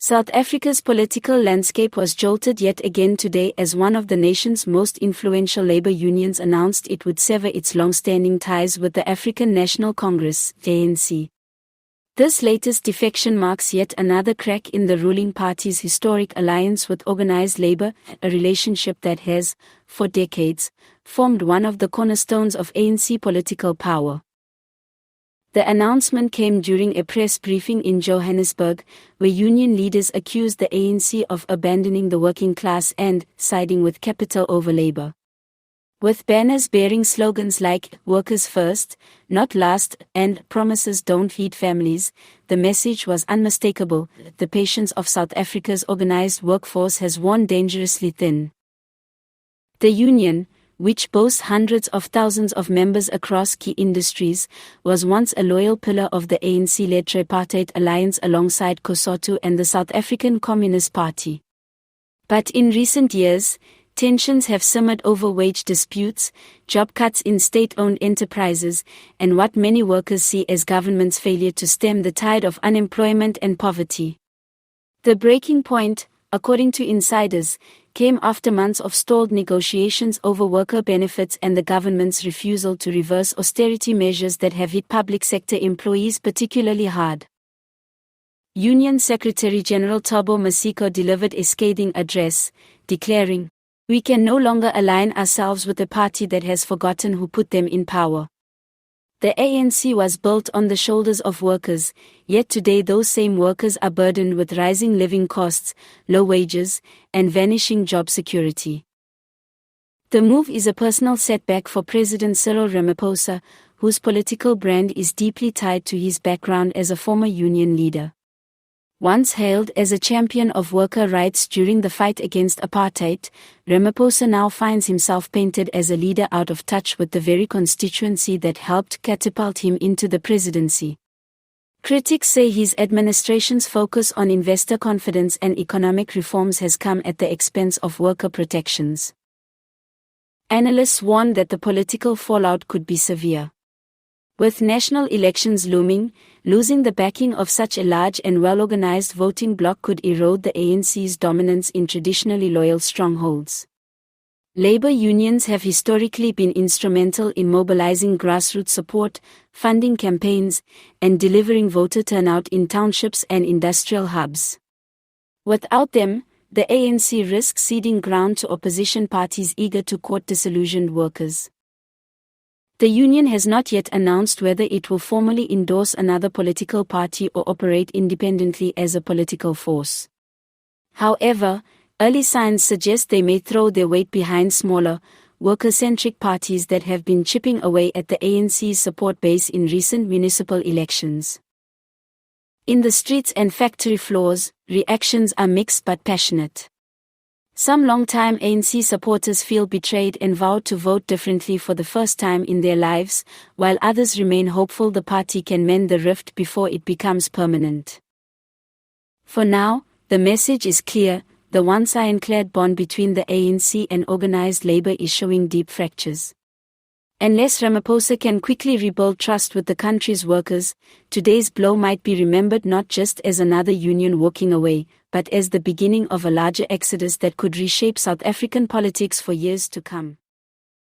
South Africa's political landscape was jolted yet again today as one of the nation's most influential labor unions announced it would sever its long-standing ties with the African National Congress, ANC. This latest defection marks yet another crack in the ruling party's historic alliance with organised labor, a relationship that has, for decades, formed one of the cornerstones of ANC political power. The announcement came during a press briefing in Johannesburg, where union leaders accused the ANC of abandoning the working class and siding with capital over labor. With banners bearing slogans like "Workers First, Not Last" and "Promises Don't Feed Families," the message was unmistakable: the patience of South Africa's organised workforce has worn dangerously thin. The union, which boasts hundreds of thousands of members across key industries, was once a loyal pillar of the ANC-led tripartite alliance alongside COSATU and the South African Communist Party. But in recent years, tensions have simmered over wage disputes, job cuts in state-owned enterprises, and what many workers see as government's failure to stem the tide of unemployment and poverty. The breaking point, according to insiders, came after months of stalled negotiations over worker benefits and the government's refusal to reverse austerity measures that have hit public sector employees particularly hard. Union Secretary General Thabo Masiko delivered a scathing address, declaring, "We can no longer align ourselves with a party that has forgotten who put them in power." The ANC was built on the shoulders of workers, yet today those same workers are burdened with rising living costs, low wages, and vanishing job security. The move is a personal setback for President Cyril Ramaphosa, whose political brand is deeply tied to his background as a former union leader. Once hailed as a champion of worker rights during the fight against apartheid, Ramaphosa now finds himself painted as a leader out of touch with the very constituency that helped catapult him into the presidency. Critics say his administration's focus on investor confidence and economic reforms has come at the expense of worker protections. Analysts warn that the political fallout could be severe. With national elections looming, losing the backing of such a large and well-organized voting bloc could erode the ANC's dominance in traditionally loyal strongholds. Labor unions have historically been instrumental in mobilizing grassroots support, funding campaigns, and delivering voter turnout in townships and industrial hubs. Without them, the ANC risks ceding ground to opposition parties eager to court disillusioned workers. The union has not yet announced whether it will formally endorse another political party or operate independently as a political force. However, early signs suggest they may throw their weight behind smaller, worker-centric parties that have been chipping away at the ANC's support base in recent municipal elections. In the streets and factory floors, reactions are mixed but passionate. Some long-time ANC supporters feel betrayed and vow to vote differently for the first time in their lives, while others remain hopeful the party can mend the rift before it becomes permanent. For now, the message is clear: the once ironclad bond between the ANC and organised labour is showing deep fractures. Unless Ramaphosa can quickly rebuild trust with the country's workers, today's blow might be remembered not just as another union walking away, but as the beginning of a larger exodus that could reshape South African politics for years to come.